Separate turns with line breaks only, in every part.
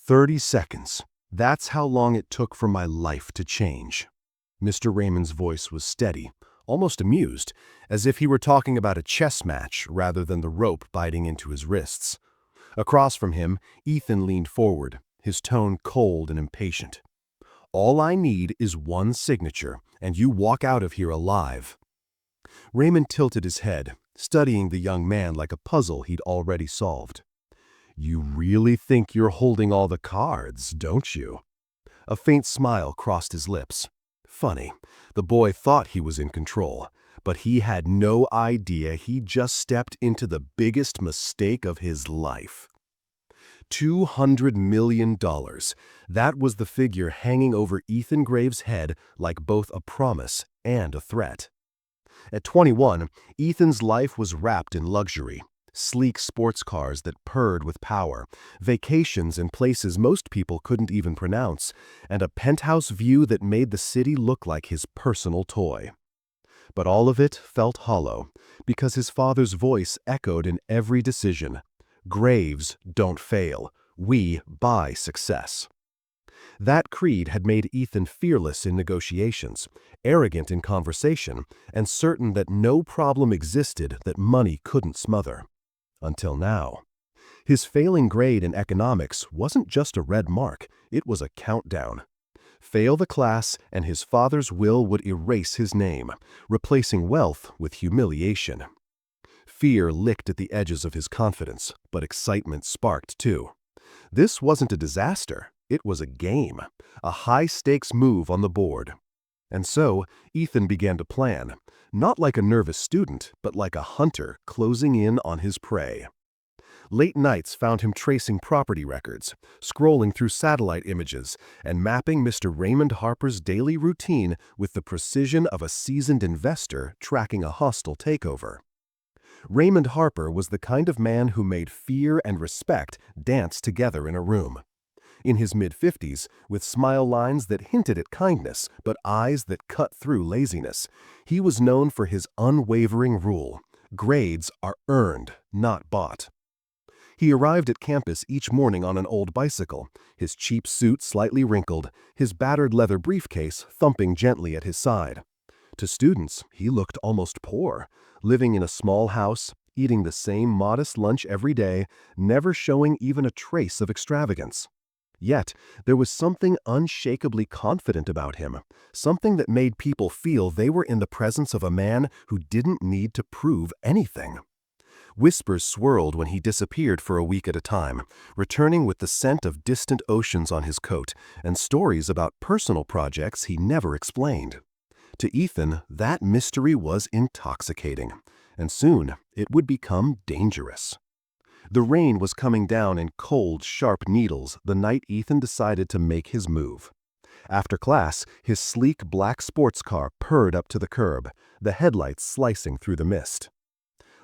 30 seconds. That's how long it took for my life to change. Mr. Raymond's voice was steady, almost amused, as if he were talking about a chess match rather than the rope biting into his wrists. Across from him, Ethan leaned forward, his tone cold and impatient. All I need is one signature, and you walk out of here alive. Raymond tilted his head, studying the young man like a puzzle he'd already solved. You really think you're holding all the cards, don't you? A faint smile crossed his lips. Funny, the boy thought he was in control, but he had no idea he'd just stepped into the biggest mistake of his life. $200 million. That was the figure hanging over Ethan Graves' head like both a promise and a threat. At 21, Ethan's life was wrapped in luxury. Sleek sports cars that purred with power, vacations in places most people couldn't even pronounce, and a penthouse view that made the city look like his personal toy. But all of it felt hollow, because his father's voice echoed in every decision. Graves don't fail. We buy success. That creed had made Ethan fearless in negotiations, arrogant in conversation, and certain that no problem existed that money couldn't smother. Until now. His failing grade in economics wasn't just a red mark, it was a countdown. Fail the class, and his father's will would erase his name, replacing wealth with humiliation. Fear licked at the edges of his confidence, but excitement sparked too. This wasn't a disaster, it was a game, a high-stakes move on the board. And so, Ethan began to plan, not like a nervous student, but like a hunter closing in on his prey. Late nights found him tracing property records, scrolling through satellite images, and mapping Mr. Raymond Harper's daily routine with the precision of a seasoned investor tracking a hostile takeover. Raymond Harper was the kind of man who made fear and respect dance together in a room. In his mid-50s, with smile lines that hinted at kindness but eyes that cut through laziness, he was known for his unwavering rule: grades are earned, not bought. He arrived at campus each morning on an old bicycle, his cheap suit slightly wrinkled, his battered leather briefcase thumping gently at his side. To students, he looked almost poor, living in a small house, eating the same modest lunch every day, never showing even a trace of extravagance. Yet, there was something unshakably confident about him, something that made people feel they were in the presence of a man who didn't need to prove anything. Whispers swirled when he disappeared for a week at a time, returning with the scent of distant oceans on his coat and stories about personal projects he never explained. To Ethan, that mystery was intoxicating, and soon it would become dangerous. The rain was coming down in cold, sharp needles the night Ethan decided to make his move. After class, his sleek black sports car purred up to the curb, the headlights slicing through the mist.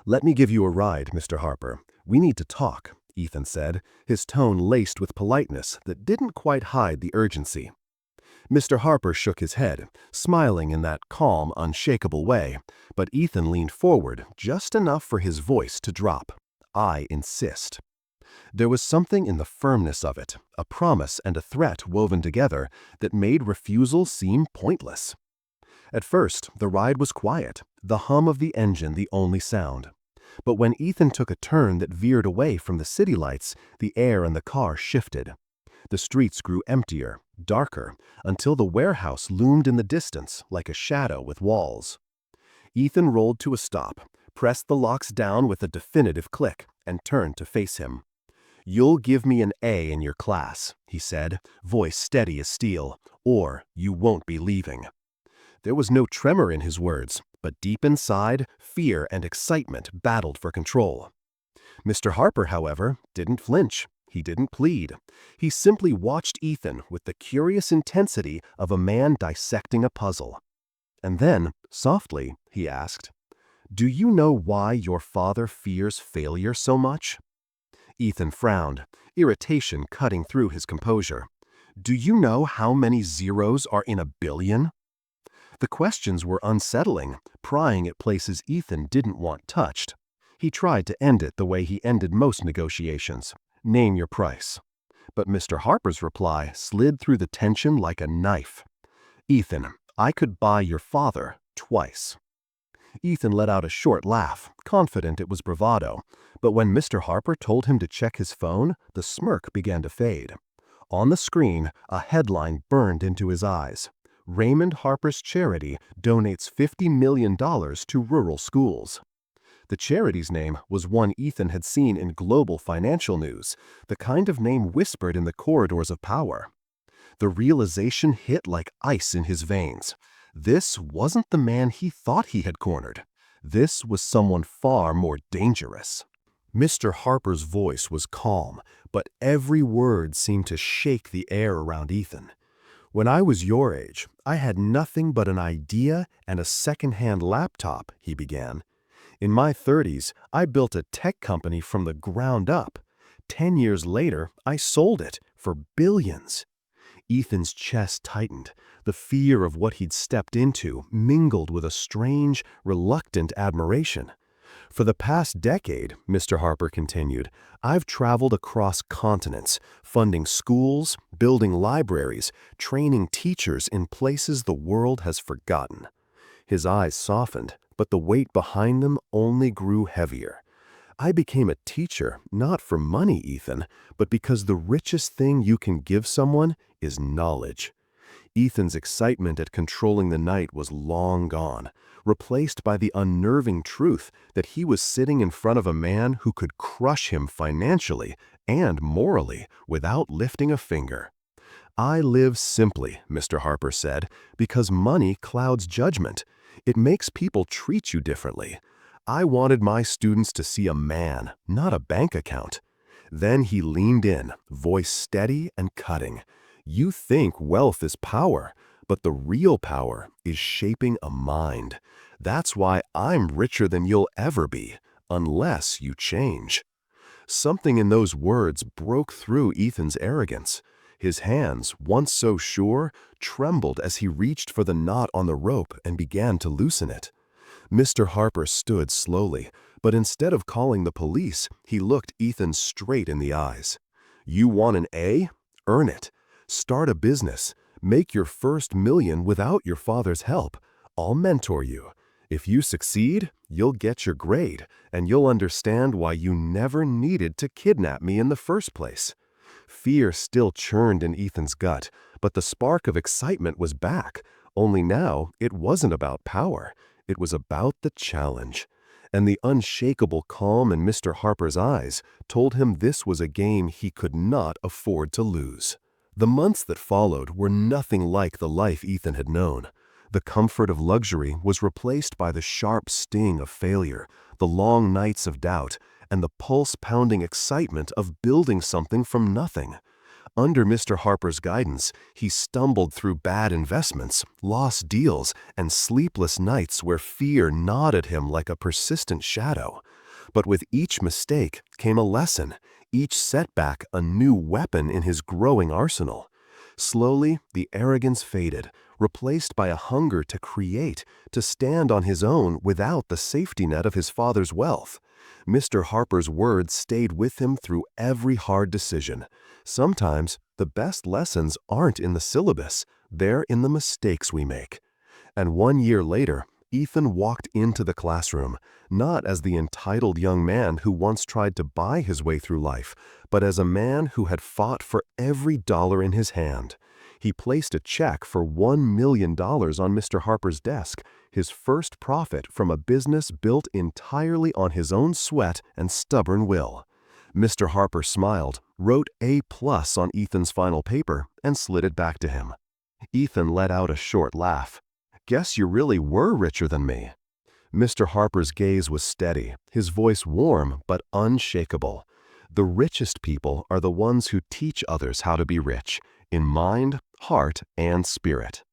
"Let me give you a ride, Mr. Harper. We need to talk," Ethan said, his tone laced with politeness that didn't quite hide the urgency. Mr. Harper shook his head, smiling in that calm, unshakable way, but Ethan leaned forward just enough for his voice to drop. "I insist." There was something in the firmness of it, a promise and a threat woven together, that made refusal seem pointless. At first, the ride was quiet, the hum of the engine the only sound. But when Ethan took a turn that veered away from the city lights, the air in the car shifted. The streets grew emptier, darker, until the warehouse loomed in the distance like a shadow with walls. Ethan rolled to a stop, pressed the locks down with a definitive click, and turned to face him. "You'll give me an A in your class," he said, voice steady as steel, "or you won't be leaving." There was no tremor in his words, but deep inside, fear and excitement battled for control. Mr. Harper, however, didn't flinch. He didn't plead. He simply watched Ethan with the curious intensity of a man dissecting a puzzle. And then, softly, he asked, "Do you know why your father fears failure so much?" Ethan frowned, irritation cutting through his composure. "Do you know how many zeros are in a billion?" The questions were unsettling, prying at places Ethan didn't want touched. He tried to end it the way he ended most negotiations. "Name your price." But Mr. Harper's reply slid through the tension like a knife. "Ethan, I could buy your father twice." Ethan let out a short laugh, confident it was bravado, but when Mr. Harper told him to check his phone, the smirk began to fade. On the screen, a headline burned into his eyes. "Raymond Harper's charity donates $50 million to rural schools." The charity's name was one Ethan had seen in global financial news, the kind of name whispered in the corridors of power. The realization hit like ice in his veins. This wasn't the man he thought he had cornered. This was someone far more dangerous. Mr. Harper's voice was calm, but every word seemed to shake the air around Ethan. "When I was your age, I had nothing but an idea and a second-hand laptop," he began. "In my 30s, I built a tech company from the ground up. 10 years later, I sold it for billions." Ethan's chest tightened. The fear of what he'd stepped into mingled with a strange, reluctant admiration. "For the past decade," Mr. Harper continued, "I've traveled across continents, funding schools, building libraries, training teachers in places the world has forgotten." His eyes softened, but the weight behind them only grew heavier. "I became a teacher not for money, Ethan, but because the richest thing you can give someone is knowledge." Ethan's excitement at controlling the night was long gone, replaced by the unnerving truth that he was sitting in front of a man who could crush him financially and morally without lifting a finger. "I live simply," Mr. Harper said, "because money clouds judgment. It makes people treat you differently. I wanted my students to see a man, not a bank account." Then he leaned in, voice steady and cutting. "You think wealth is power, but the real power is shaping a mind. That's why I'm richer than you'll ever be, unless you change." Something in those words broke through Ethan's arrogance. His hands, once so sure, trembled as he reached for the knot on the rope and began to loosen it. Mr. Harper stood slowly, but instead of calling the police, he looked Ethan straight in the eyes. "You want an A? Earn it. Start a business. Make your first million without your father's help. I'll mentor you. If you succeed, you'll get your grade, and you'll understand why you never needed to kidnap me in the first place." Fear still churned in Ethan's gut, but the spark of excitement was back. Only now, it wasn't about power. It was about the challenge. And the unshakable calm in Mr. Harper's eyes told him this was a game he could not afford to lose. The months that followed were nothing like the life Ethan had known. The comfort of luxury was replaced by the sharp sting of failure, the long nights of doubt, and the pulse-pounding excitement of building something from nothing. Under Mr. Harper's guidance, he stumbled through bad investments, lost deals, and sleepless nights where fear gnawed at him like a persistent shadow. But with each mistake came a lesson, each setback a new weapon in his growing arsenal. Slowly, the arrogance faded, replaced by a hunger to create, to stand on his own without the safety net of his father's wealth. Mr. Harper's words stayed with him through every hard decision. Sometimes, the best lessons aren't in the syllabus, they're in the mistakes we make. And 1 year later, Ethan walked into the classroom, not as the entitled young man who once tried to buy his way through life, but as a man who had fought for every dollar in his hand. He placed a check for $1 million on Mr. Harper's desk, his first profit from a business built entirely on his own sweat and stubborn will. Mr. Harper smiled, wrote A+ on Ethan's final paper, and slid it back to him. Ethan let out a short laugh. "Guess you really were richer than me." Mr. Harper's gaze was steady, his voice warm but unshakable. The richest people are the ones who teach others how to be rich, in mind, heart, and spirit.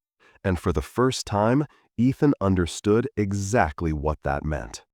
And for the first time, Ethan understood exactly what that meant.